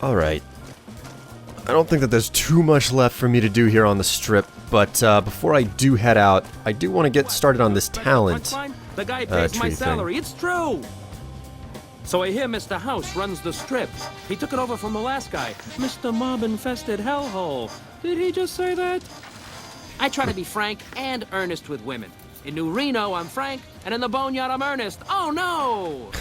Alright. I don't think that there's too much left for me to do here on the strip, but before I do head out, I do want to get started on this talent The guy pays my tree salary. thing. It's true. So I hear Mr. House runs the strip. He took it over from the last guy, Mr. Mob-infested hellhole. Did he just say that? I try to be frank and earnest with women. In New Reno, I'm frank, and in the Boneyard, I'm earnest. Oh, no!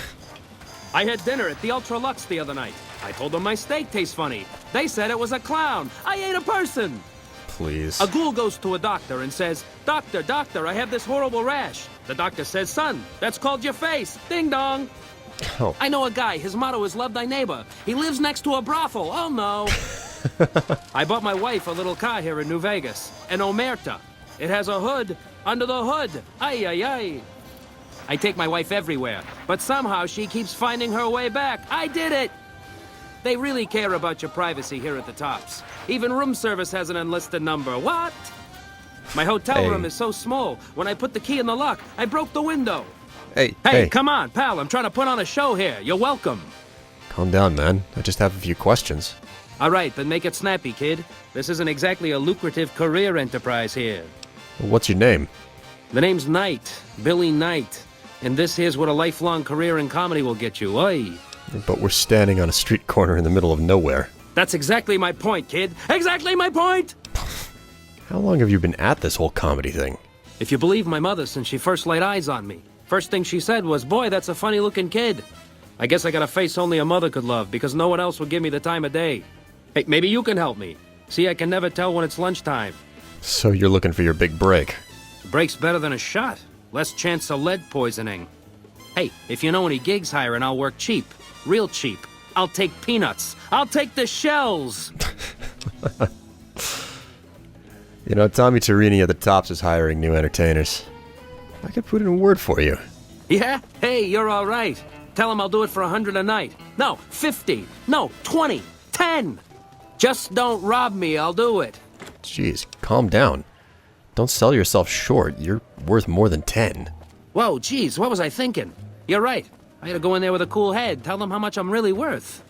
I had dinner at the Ultra Lux the other night. I told them my steak tastes funny. They said it was a clown. I ate a person. Please. A ghoul goes to a doctor and says, Doctor, doctor, I have this horrible rash. The doctor says, son, that's called your face. Ding dong. Oh. I know a guy, his motto is love thy neighbor. He lives next to a brothel. Oh, no. I bought my wife a little car here in New Vegas, an Omerta. It has a hood under the hood. Ay, ay, ay. I take my wife everywhere, but somehow she keeps finding her way back. I did it. They really care about your privacy here at the Tops. Even room service has an enlisted number. What? My hotel room is so small. When I put the key in the lock, I broke the window. Hey, come on, pal. I'm trying to put on a show here. You're welcome. Calm down, man. I just have a few questions. All right, then make it snappy, kid. This isn't exactly a lucrative career enterprise here. What's your name? The name's Knight, Billy Knight. And this here's what a lifelong career in comedy will get you. Oi. But we're standing on a street corner in the middle of nowhere. That's exactly my point, kid. Exactly my point! How long have you been at this whole comedy thing? If you believe my mother since she first laid eyes on me, first thing she said was, boy, that's a funny-looking kid. I guess I got a face only a mother could love because no one else would give me the time of day. Hey, maybe you can help me. See, I can never tell when it's lunchtime. So you're looking for your big break. A break's better than a shot. Less chance of lead poisoning. Hey, if you know any gigs hiring, I'll work cheap. Real cheap. I'll take peanuts. I'll take the shells. You know, Tommy Torini at the Tops is hiring new entertainers. I could put in a word for you. Yeah? Hey, you're all right. Tell him I'll do it for 100 a night. No, 50. No, 20. 10. Just don't rob me, I'll do it. Jeez, calm down. Don't sell yourself short. You're worth more than 10. Whoa, geez, what was I thinking? You're right. I gotta go in there with a cool head, tell them how much I'm really worth.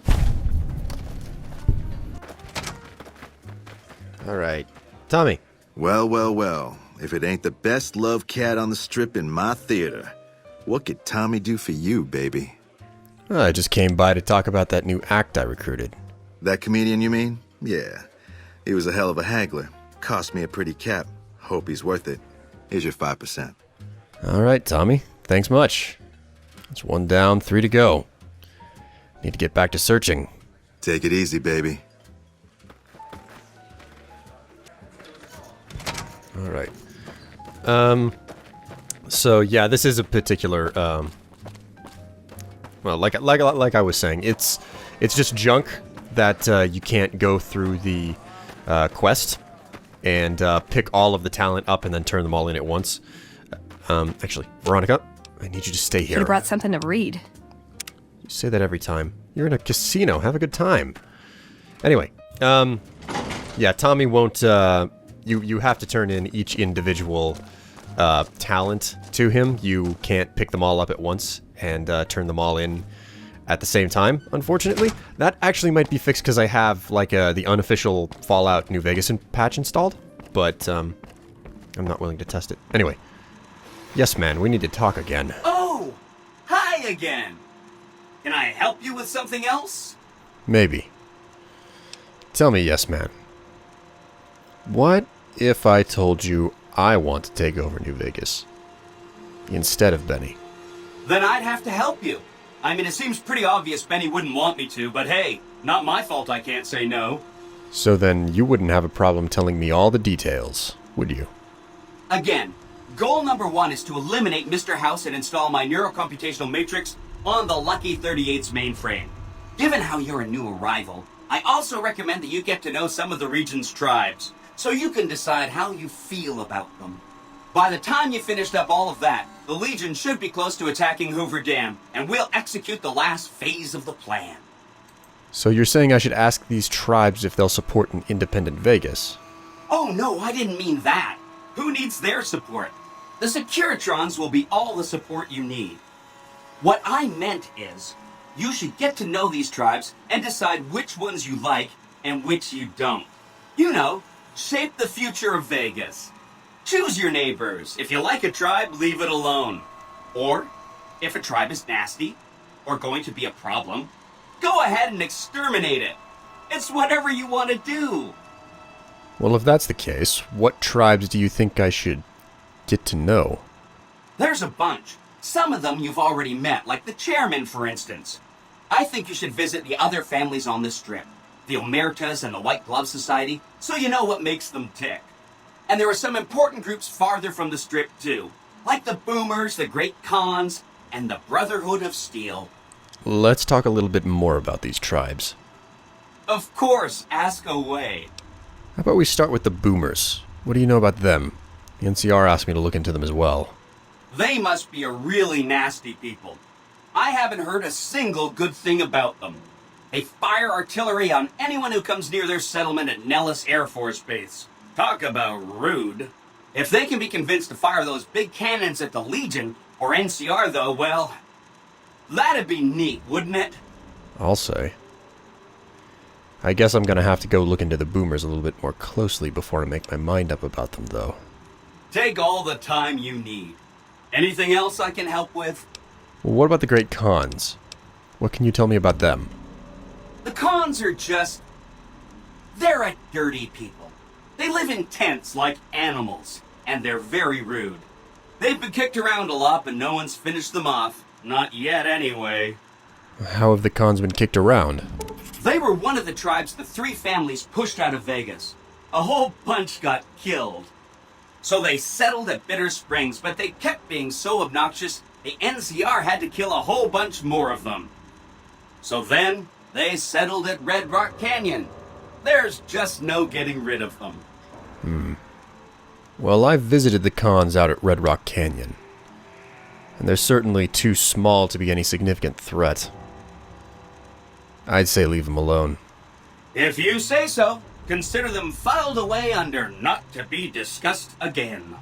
All right. Tommy. Well, well, well. If it ain't the best loved cat on the strip in my theater, what could Tommy do for you, baby? I just came by to talk about that new act I recruited. That comedian, you mean? Yeah. He was a hell of a haggler. Cost me a pretty cap. Hope he's worth it. Here's your 5%. All right, Tommy. Thanks much. That's 1 down, 3 to go. Need to get back to searching. Take it easy, baby. All right. So yeah, this is a particular, well, like I was saying, it's just junk that you can't go through the quest and pick all of the talent up and then turn them all in at once. Actually, Veronica, I need you to stay here. You brought something to read. You say that every time. You're in a casino. Have a good time. Anyway, yeah, Tommy won't. You have to turn in each individual talent to him. You can't pick them all up at once and turn them all in at the same time, unfortunately. That actually might be fixed because I have, like, the unofficial Fallout New Vegas patch installed, but I'm not willing to test it. Anyway, yes, man, we need to talk again. Oh! Hi again! Can I help you with something else? Maybe. Tell me, yes, man. What if I told you I want to take over New Vegas instead of Benny? Then I'd have to help you. I mean, it seems pretty obvious Benny wouldn't want me to, but hey, not my fault I can't say no. So then you wouldn't have a problem telling me all the details, would you? Again, goal number 1 is to eliminate Mr. House and install my neurocomputational matrix on the Lucky 38's mainframe. Given how you're a new arrival, I also recommend that you get to know some of the region's tribes, so you can decide how you feel about them. By the time you finished up all of that, the Legion should be close to attacking Hoover Dam, and we'll execute the last phase of the plan. So you're saying I should ask these tribes if they'll support an independent Vegas? Oh no, I didn't mean that. Who needs their support? The Securitrons will be all the support you need. What I meant is, You should get to know these tribes and decide which ones you like and which you don't. You know, shape the future of Vegas. Choose your neighbors. If you like a tribe, leave it alone. Or, if a tribe is nasty or going to be a problem, go ahead and exterminate it. It's whatever you want to do. Well, if that's the case, what tribes do you think I should get to know? There's a bunch. Some of them you've already met, like the chairman, for instance. I think you should visit the other families on the strip, the Omertas and the White Glove Society, so you know what makes them tick. And there are some important groups farther from the strip, too, like the Boomers, the Great Khans, and the Brotherhood of Steel. Let's talk a little bit more about these tribes. Of course, ask away. How about we start with the Boomers? What do you know about them? The NCR asked me to look into them as well. They must be a really nasty people. I haven't heard a single good thing about them. They fire artillery on anyone who comes near their settlement at Nellis Air Force Base. Talk about rude. If they can be convinced to fire those big cannons at the Legion or NCR, though, well, that'd be neat, wouldn't it? I'll say. I guess I'm gonna have to go look into the Boomers a little bit more closely before I make my mind up about them, though. Take all the time you need. Anything else I can help with? Well, what about the Great Khans? What can you tell me about them? The Khans are just... they're a dirty people. They live in tents like animals, and they're very rude. They've been kicked around a lot, but no one's finished them off. Not yet, anyway. How have the Khans been kicked around? They were one of the tribes the three families pushed out of Vegas. A whole bunch got killed. So they settled at Bitter Springs, but they kept being so obnoxious, the NCR had to kill a whole bunch more of them. So then, they settled at Red Rock Canyon. There's just no getting rid of them. Well, I've visited the Khans out at Red Rock Canyon, and they're certainly too small to be any significant threat. I'd say leave them alone. If you say so, consider them filed away under not to be discussed again.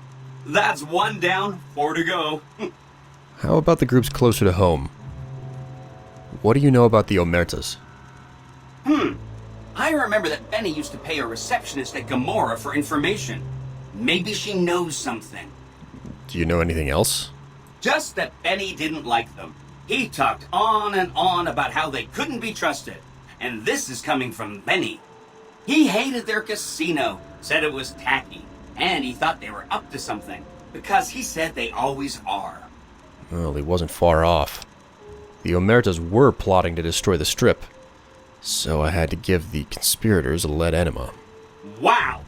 That's 1 down, 4 to go. How about the groups closer to home? What do you know about the Omertas? I remember that Benny used to pay a receptionist at Gomorrah for information. Maybe she knows something. Do you know anything else? Just that Benny didn't like them. He talked on and on about how they couldn't be trusted. And this is coming from Benny. He hated their casino, said it was tacky, and he thought they were up to something, because he said they always are. Well, he wasn't far off. The Omertas were plotting to destroy the Strip, so I had to give the conspirators a lead enema. Wow!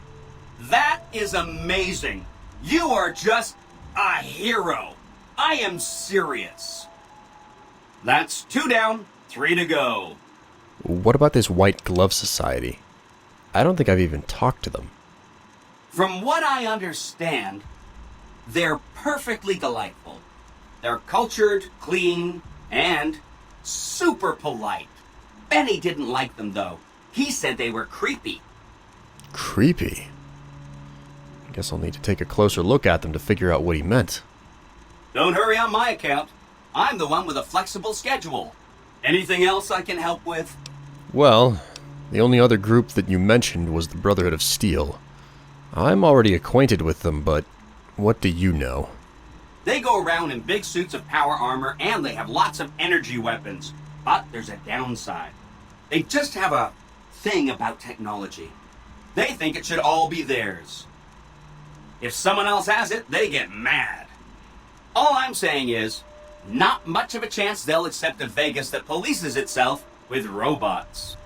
That is amazing! You are just a hero! I am serious. That's 2 down, 3 to go. What about this White Glove Society? I don't think I've even talked to them. From what I understand, they're perfectly delightful. They're cultured, clean, and super polite. Benny didn't like them, though. He said they were creepy. Creepy? I guess I'll need to take a closer look at them to figure out what he meant. Don't hurry on my account. I'm the one with a flexible schedule. Anything else I can help with? Well, the only other group that you mentioned was the Brotherhood of Steel. I'm already acquainted with them, but what do you know? They go around in big suits of power armor, and they have lots of energy weapons. But there's a downside. They just have a thing about technology. They think it should all be theirs. If someone else has it, they get mad. All I'm saying is, not much of a chance they'll accept a Vegas that polices itself with robots.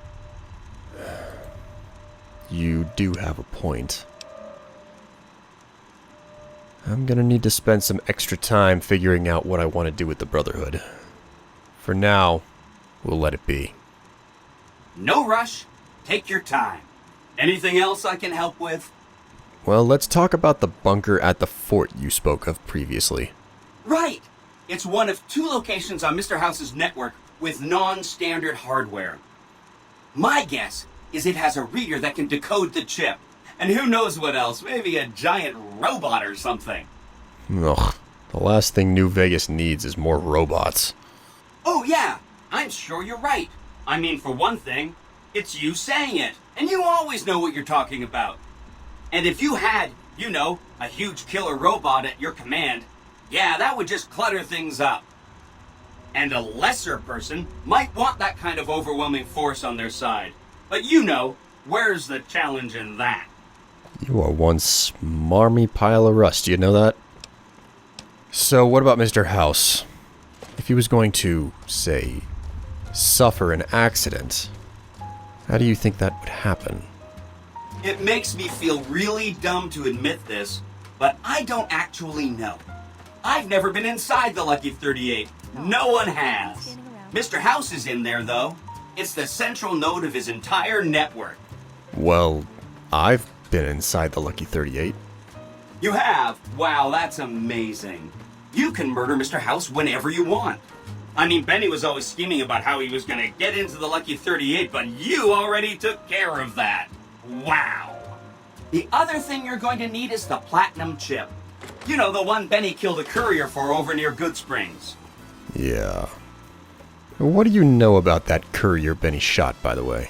You do have a point. I'm gonna need to spend some extra time figuring out what I want to do with the Brotherhood. For now, we'll let it be. No rush. Take your time. Anything else I can help with? Well, let's talk about the bunker at the fort you spoke of previously. Right. It's one of 2 locations on Mr. House's network with non-standard hardware. My guess is it has a reader that can decode the chip. And who knows what else, maybe a giant robot or something. Ugh, the last thing New Vegas needs is more robots. Oh yeah, I'm sure you're right. I mean, for one thing, it's you saying it, and you always know what you're talking about. And if you had, a huge killer robot at your command, yeah, that would just clutter things up. And a lesser person might want that kind of overwhelming force on their side. But where's the challenge in that? You are one smarmy pile of rust, you know that? So what about Mr. House? If he was going to, say, suffer an accident, how do you think that would happen? It makes me feel really dumb to admit this, but I don't actually know. I've never been inside the Lucky 38. No one has. Mr. House is in there, though. It's the central node of his entire network. Well, I've been inside the Lucky 38. You have? Wow, that's amazing. You can murder Mr. House whenever you want. I mean, Benny was always scheming about how he was going to get into the Lucky 38, but you already took care of that. Wow. The other thing you're going to need is the platinum chip. You know, the one Benny killed a courier for over near Good Springs. Yeah. What do you know about that courier Benny shot, by the way?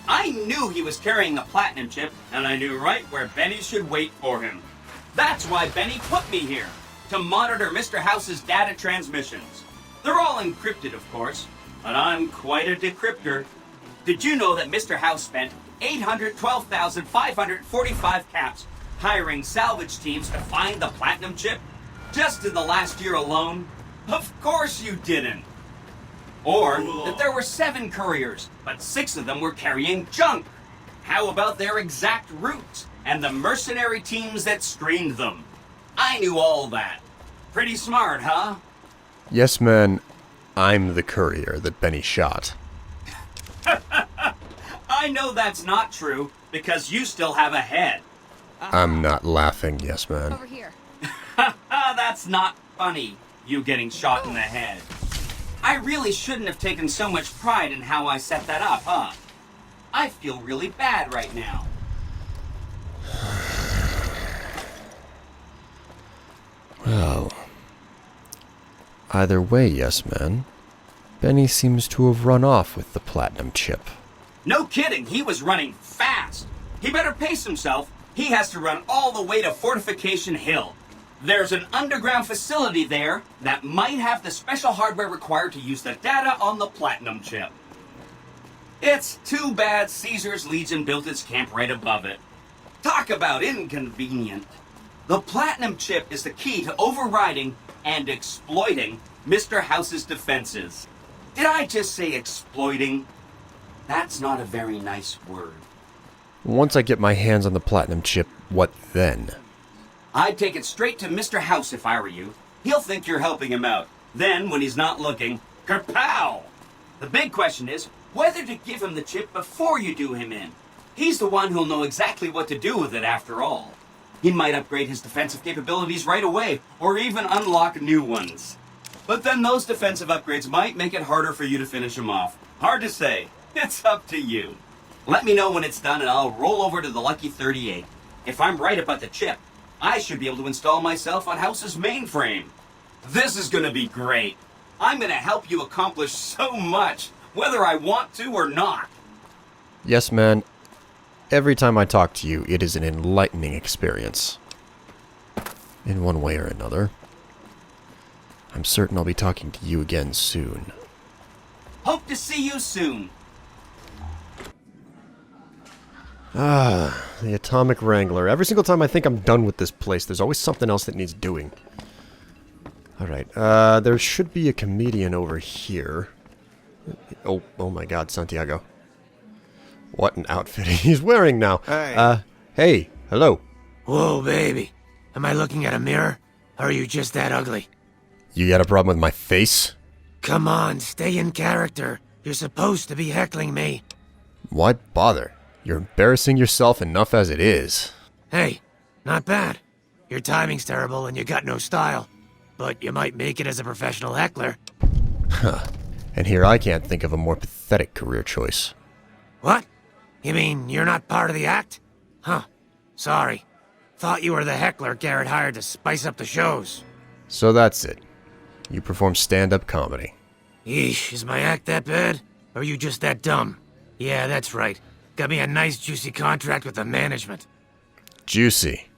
I knew he was carrying the platinum chip, and I knew right where Benny should wait for him. That's why Benny put me here, to monitor Mr. House's data transmissions. They're all encrypted, of course, but I'm quite a decryptor. Did you know that Mr. House spent 812,545 caps hiring salvage teams to find the platinum chip? Just in the last year alone? Of course you didn't. Or that there were 7 couriers, but 6 of them were carrying junk. How about their exact routes and the mercenary teams that screened them? I knew all that. Pretty smart, huh? Yes, man. I'm the courier that Benny shot. I know that's not true, because you still have a head. I'm not laughing, yes, man. Over here. That's not funny, you getting shot in the head. I really shouldn't have taken so much pride in how I set that up, huh? I feel really bad right now. Well, either way, yes, man. Benny seems to have run off with the platinum chip. No kidding, he was running fast. He better pace himself. He has to run all the way to Fortification Hill. There's an underground facility there that might have the special hardware required to use the data on the platinum chip. It's too bad Caesar's Legion built its camp right above it. Talk about inconvenient. The platinum chip is the key to overriding and exploiting Mr. House's defenses. Did I just say exploiting? That's not a very nice word. Once I get my hands on the platinum chip, what then? I'd take it straight to Mr. House if I were you. He'll think you're helping him out. Then, when he's not looking, kerpow! The big question is whether to give him the chip before you do him in. He's the one who'll know exactly what to do with it after all. He might upgrade his defensive capabilities right away, or even unlock new ones. But then those defensive upgrades might make it harder for you to finish him off. Hard to say. It's up to you. Let me know when it's done and I'll roll over to the Lucky 38. If I'm right about the chip, I should be able to install myself on House's mainframe. This is going to be great. I'm going to help you accomplish so much, whether I want to or not. Yes, man. Every time I talk to you, it is an enlightening experience. In one way or another. I'm certain I'll be talking to you again soon. Hope to see you soon. Ah, the Atomic Wrangler. Every single time I think I'm done with this place, there's always something else that needs doing. Alright, there should be a comedian over here. Oh my god, Santiago. What an outfit he's wearing now. Hey. Hey, hello. Whoa, baby. Am I looking at a mirror? Or are you just that ugly? You got a problem with my face? Come on, stay in character. You're supposed to be heckling me. Why bother? You're embarrassing yourself enough as it is. Hey, not bad. Your timing's terrible and you got no style. But you might make it as a professional heckler. Huh. And here I can't think of a more pathetic career choice. What? You mean you're not part of the act? Huh. Sorry. Thought you were the heckler Garrett hired to spice up the shows. So that's it. You perform stand-up comedy. Yeesh, is my act that bad? Or are you just that dumb? Yeah, that's right. Got me a nice juicy contract with the management. Juicy.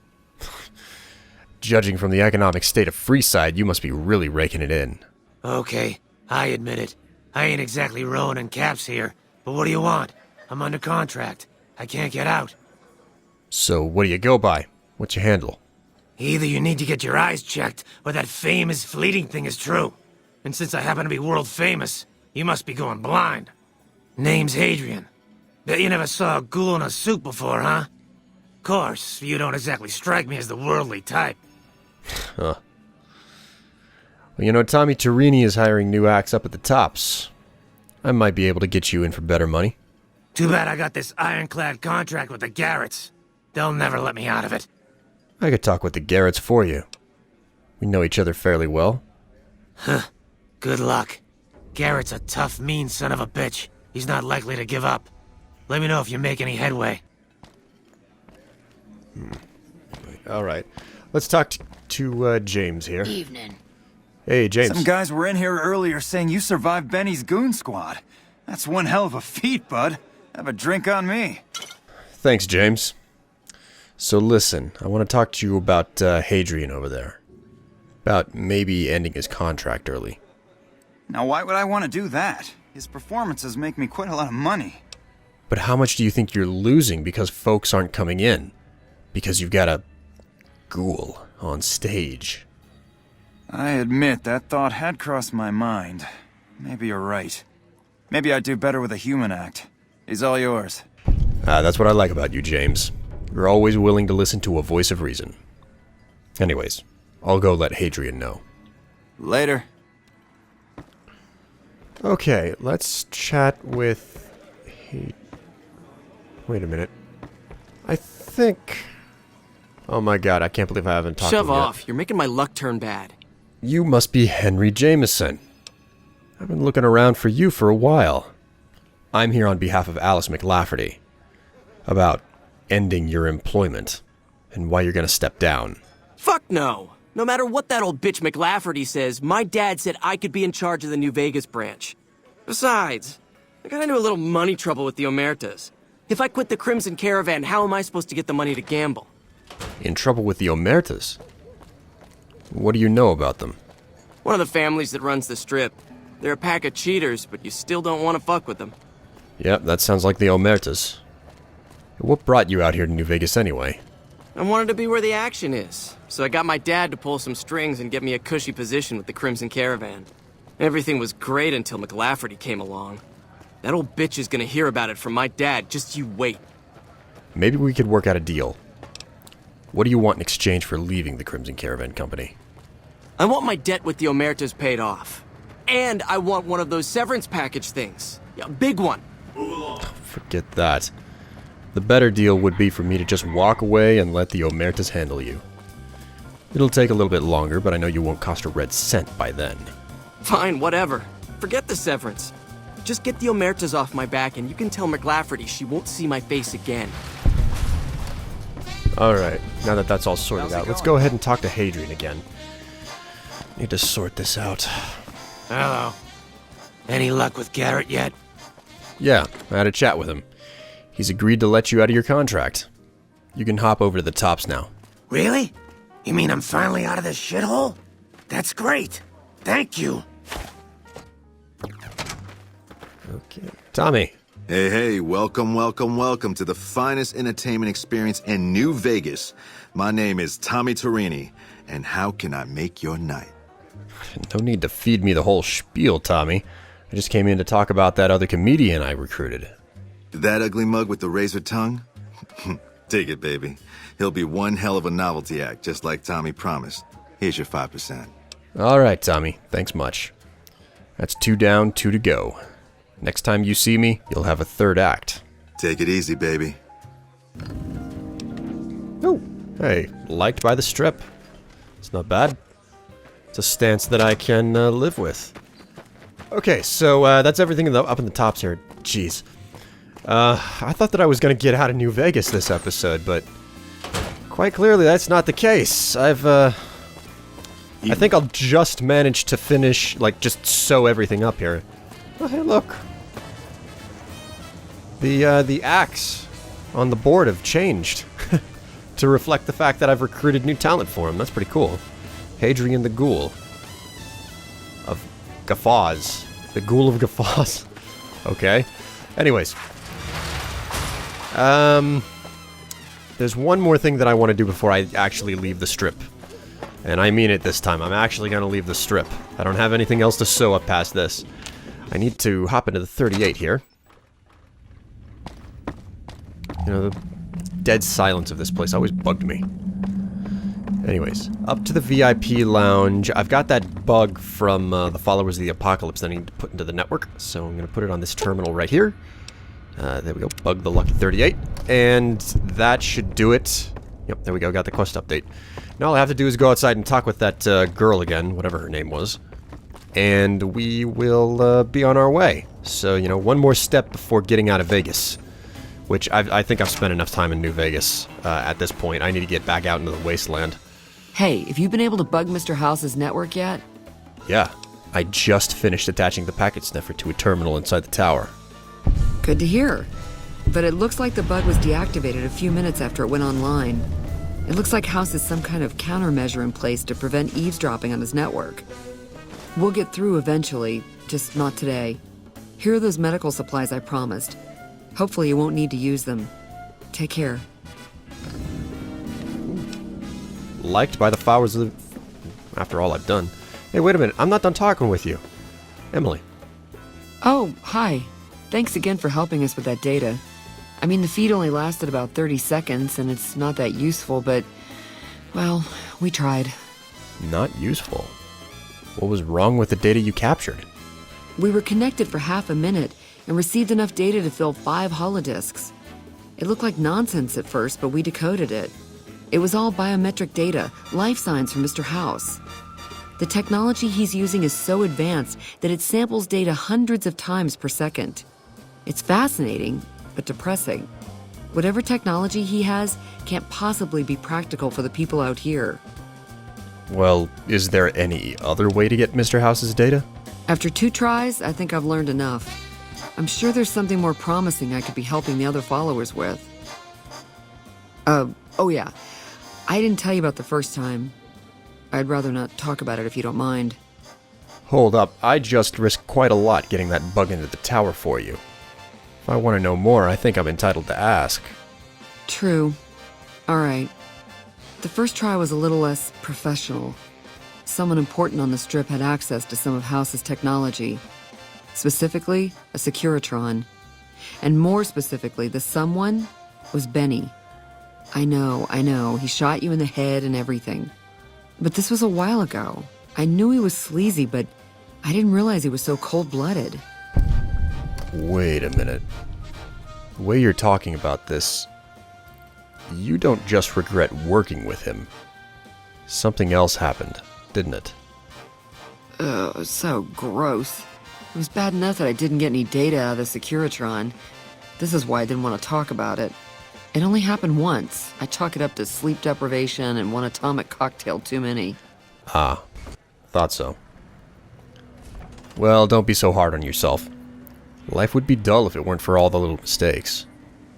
Judging from the economic state of Freeside, you must be really raking it in. Okay, I admit it. I ain't exactly rowing in caps here, but what do you want? I'm under contract. I can't get out. So what do you go by? What's your handle? Either you need to get your eyes checked, or that fame is fleeting thing is true. And since I happen to be world famous, you must be going blind. Name's Hadrian. Bet you never saw a ghoul in a suit before, huh? Course, you don't exactly strike me as the worldly type. Huh. Well, you know, Tommy Torini is hiring new acts up at the tops. I might be able to get you in for better money. Too bad I got this ironclad contract with the Garretts. They'll never let me out of it. I could talk with the Garretts for you. We know each other fairly well. Huh. Good luck. Garrett's a tough, mean son of a bitch. He's not likely to give up. Let me know if you make any headway. All right. Let's talk to James here. Evening. Hey, James. Some guys were in here earlier saying you survived Benny's goon squad. That's one hell of a feat, bud. Have a drink on me. Thanks, James. So listen, I want to talk to you about Hadrian over there. About maybe ending his contract early. Now, why would I want to do that? His performances make me quite a lot of money. But how much do you think you're losing because folks aren't coming in? Because you've got a ghoul on stage. I admit that thought had crossed my mind. Maybe you're right. Maybe I'd do better with a human act. He's all yours. That's what I like about you, James. You're always willing to listen to a voice of reason. Anyways, I'll go let Hadrian know. Later. Okay, let's chat with... Wait a minute. I think... Oh my god, I can't believe I haven't talked to him Shove yet. off. You're making my luck turn bad. You must be Henry Jameson. I've been looking around for you for a while. I'm here on behalf of Alice McLafferty. About ending your employment. And why you're gonna step down. Fuck no. No matter what that old bitch McLafferty says, my dad said I could be in charge of the New Vegas branch. Besides, I got into a little money trouble with the Omertas. If I quit the Crimson Caravan, how am I supposed to get the money to gamble? In trouble with the Omertas? What do you know about them? One of the families that runs the strip. They're a pack of cheaters, but you still don't want to fuck with them. Yep, that sounds like the Omertas. What brought you out here to New Vegas anyway? I wanted to be where the action is, so I got my dad to pull some strings and get me a cushy position with the Crimson Caravan. Everything was great until McLafferty came along. That old bitch is gonna hear about it from my dad, just you wait. Maybe we could work out a deal. What do you want in exchange for leaving the Crimson Caravan Company? I want my debt with the Omertas paid off. And I want one of those severance package things. A big one. Forget that. The better deal would be for me to just walk away and let the Omertas handle you. It'll take a little bit longer, but I know you won't cost a red cent by then. Fine, whatever. Forget the severance. Just get the Omertas off my back and you can tell McLafferty she won't see my face again. Alright, now that that's all sorted out, let's go ahead and talk to Hadrian again. Need to sort this out. Hello. Any luck with Garrett yet? Yeah, I had a chat with him. He's agreed to let you out of your contract. You can hop over to the tops now. Really? You mean I'm finally out of this shithole? That's great. Thank you. Okay. Tommy. Hey, hey, welcome, welcome, welcome to the finest entertainment experience in New Vegas. My name is Tommy Torini, and how can I make your night? No need to feed me the whole spiel, Tommy. I just came in to talk about that other comedian I recruited. That ugly mug with the razor tongue? Take it, baby. He'll be one hell of a novelty act, just like Tommy promised. Here's your 5%. All right, Tommy. Thanks much. That's 2 down, 2 to go. Next time you see me, you'll have a third act. Take it easy, baby. Oh, hey, liked by the strip. It's not bad. It's a stance that I can live with. Okay, so that's everything up in the tops here. Jeez. I thought that I was going to get out of New Vegas this episode, but quite clearly that's not the case. I think I'll just manage to finish, like, just sew everything up here. Oh, hey, look. The axe on the board have changed to reflect the fact that I've recruited new talent for him. That's pretty cool. Hadrian the Ghoul of Guffaws. The Ghoul of Guffaws. Okay. Anyways. There's one more thing that I want to do before I actually leave the strip. And I mean it this time. I'm actually going to leave the strip. I don't have anything else to sew up past this. I need to hop into the 38 here. You know, the dead silence of this place always bugged me. Anyways, up to the VIP lounge. I've got that bug from the Followers of the Apocalypse that I need to put into the network. So I'm going to put it on this terminal right here. There we go, bug the Lucky 38. And that should do it. Yep, there we go, got the quest update. Now all I have to do is go outside and talk with that girl again, whatever her name was. And we will be on our way. So, you know, one more step before getting out of Vegas. Which I think I've spent enough time in New Vegas at this point. I need to get back out into the wasteland. Hey, have you been able to bug Mr. House's network yet? Yeah, I just finished attaching the packet sniffer to a terminal inside the tower. Good to hear. But it looks like the bug was deactivated a few minutes after it went online. It looks like House has some kind of countermeasure in place to prevent eavesdropping on his network. We'll get through eventually, just not today. Here are those medical supplies I promised. Hopefully you won't need to use them. Take care. Liked by the Followers of the... After all I've done. Hey, wait a minute. I'm not done talking with you. Emily. Oh, hi. Thanks again for helping us with that data. I mean, the feed only lasted about 30 seconds, and it's not that useful, but... Well, we tried. Not useful? What was wrong with the data you captured? We were connected for half a minute, and received enough data to fill 5 holodisks. It looked like nonsense at first, but we decoded it. It was all biometric data, life signs from Mr. House. The technology he's using is so advanced that it samples data hundreds of times per second. It's fascinating, but depressing. Whatever technology he has can't possibly be practical for the people out here. Well, is there any other way to get Mr. House's data? After 2 tries, I think I've learned enough. I'm sure there's something more promising I could be helping the other followers with. Oh yeah. I didn't tell you about the first time. I'd rather not talk about it if you don't mind. Hold up, I just risked quite a lot getting that bug into the tower for you. If I want to know more, I think I'm entitled to ask. True. Alright. The first try was a little less professional. Someone important on the strip had access to some of House's technology. Specifically, a Securitron. And more specifically, the someone was Benny. I know, he shot you in the head and everything. But this was a while ago. I knew he was sleazy, but I didn't realize he was so cold-blooded. Wait a minute. The way you're talking about this, you don't just regret working with him. Something else happened, didn't it? Ugh, so gross. It was bad enough that I didn't get any data out of the Securitron. This is why I didn't want to talk about it. It only happened once. I chalk it up to sleep deprivation and one atomic cocktail too many. Ah, thought so. Well, don't be so hard on yourself. Life would be dull if it weren't for all the little mistakes.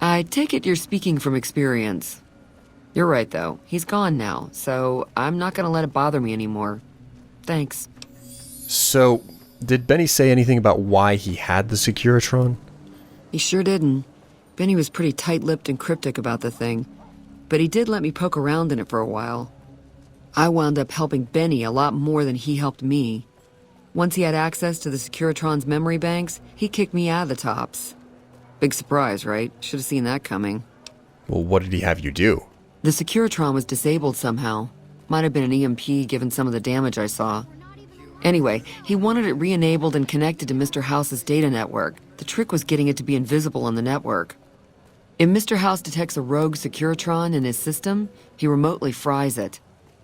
I take it you're speaking from experience. You're right, though. He's gone now, so I'm not gonna let it bother me anymore. Thanks. So, did Benny say anything about why he had the Securitron? He sure didn't. Benny was pretty tight-lipped and cryptic about the thing, but he did let me poke around in it for a while. I wound up helping Benny a lot more than he helped me. Once he had access to the Securitron's memory banks, he kicked me out of the tops. Big surprise, right? Should have seen that coming. Well, what did he have you do? The Securitron was disabled somehow. Might have been an EMP given some of the damage I saw. Anyway, he wanted it re-enabled and connected to Mr. House's data network. The trick was getting it to be invisible on the network. If Mr. House detects a rogue Securitron in his system, he remotely fries it.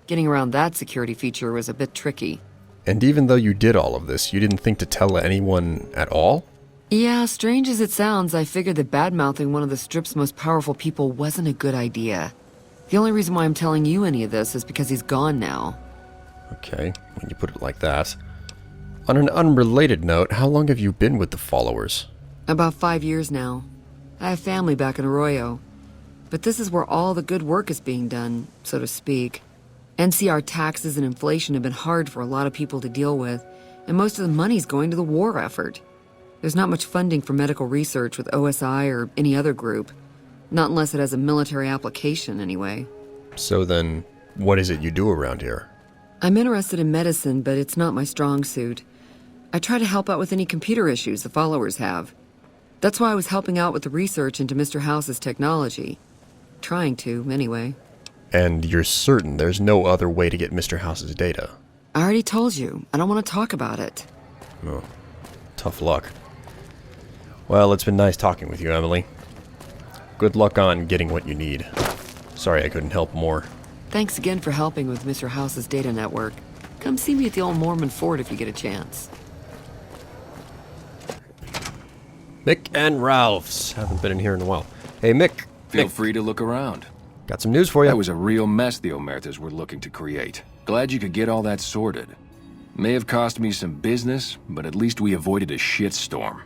Getting around that security feature was a bit tricky. And even though you did all of this, you didn't think to tell anyone at all? Yeah, strange as it sounds, I figured that bad-mouthing one of the Strip's most powerful people wasn't a good idea. The only reason why I'm telling you any of this is because he's gone now. Okay, when you put it like that. On an unrelated note, how long have you been with the followers? About 5 years now. I have family back in Arroyo. But this is where all the good work is being done, so to speak. NCR taxes and inflation have been hard for a lot of people to deal with, and most of the money's going to the war effort. There's not much funding for medical research with OSI or any other group. Not unless it has a military application, anyway. So then, what is it you do around here? I'm interested in medicine, but it's not my strong suit. I try to help out with any computer issues the followers have. That's why I was helping out with the research into Mr. House's technology. Trying to, anyway. And you're certain there's no other way to get Mr. House's data? I already told you. I don't want to talk about it. Oh, tough luck. Well, it's been nice talking with you, Emily. Good luck on getting what you need. Sorry I couldn't help more. Thanks again for helping with Mr. House's data network. Come see me at the old Mormon fort if you get a chance. Mick and Ralph's. Haven't been in here in a while. Hey, Mick. Feel free to look around. Got some news for you. That was a real mess the Omertas were looking to create. Glad you could get all that sorted. May have cost me some business, but at least we avoided a shitstorm.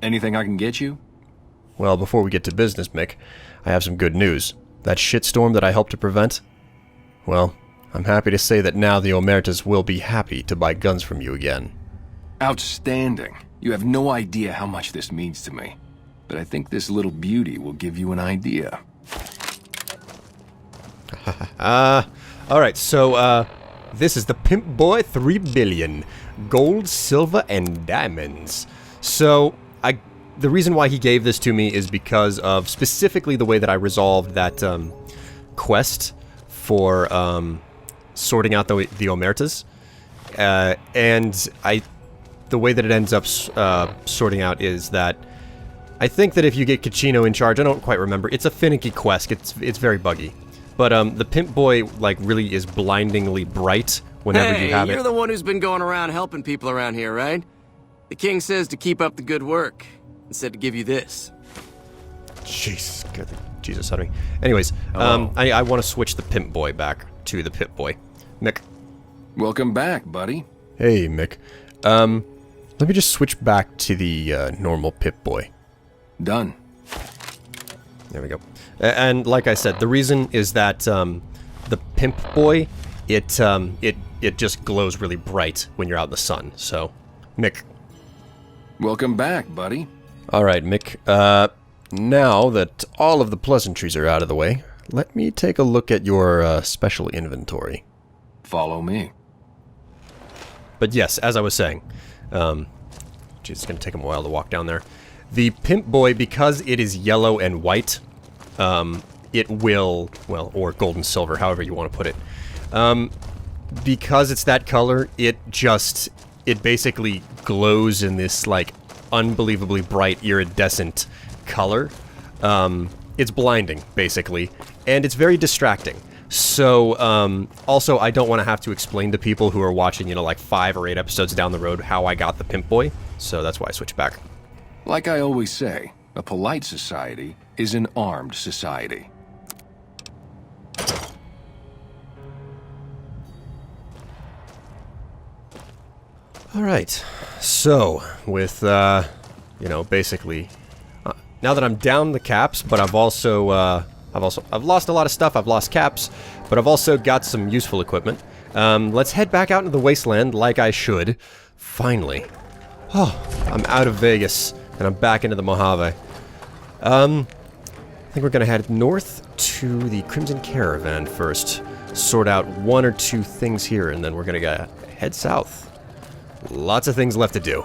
Anything I can get you? Well, before we get to business, Mick, I have some good news. That shitstorm that I helped to prevent? Well, I'm happy to say that now the Omertas will be happy to buy guns from you again. Outstanding. You have no idea how much this means to me. But I think this little beauty will give you an idea. Alright, so, this is the Pimp Boy 3 billion. Gold, silver, and diamonds. So, the reason why he gave this to me is because of specifically the way that I resolved that, quest for, sorting out the Omertas. And the way that it ends up, sorting out is that I think that if you get Kachino in charge, I don't quite remember, it's a finicky quest, it's very buggy. But, the Pimp Boy, like, really is blindingly bright whenever you have it. Hey, you're the one who's been going around helping people around here, right? The king says to keep up the good work, and said to give you this. Jeez, Jesus, honey. Anyways, I want to switch the Pimp Boy back to the Pip Boy. Mick. Welcome back, buddy. Hey, Mick. Let me just switch back to the, normal Pip Boy. Done. There we go. And like I said, the reason is that the Pimp Boy, it just glows really bright when you're out in the sun. So, Mick. Welcome back, buddy. All right, Mick. Now that all of the pleasantries are out of the way, let me take a look at your special inventory. Follow me. But yes, as I was saying, geez, it's going to take him a while to walk down there. The Pimp Boy, because it is yellow and white, it will, well, or gold and silver, however you want to put it. Because it's that color, it basically glows in this, like, unbelievably bright, iridescent color. It's blinding, basically, and it's very distracting. So, also, I don't want to have to explain to people who are watching, you know, like 5 or 8 episodes down the road how I got the Pimp Boy, so that's why I switched back. Like I always say, a polite society is an armed society. Alright, so, with, you know, basically, now that I'm down the caps, but I've lost a lot of stuff, I've lost caps, but I've also got some useful equipment. Let's head back out into the wasteland like I should. Finally. Oh, I'm out of Vegas, and I'm back into the Mojave. I think we're gonna head north to the Crimson Caravan first. Sort out 1 or 2 things here, and then we're gonna head south. Lots of things left to do.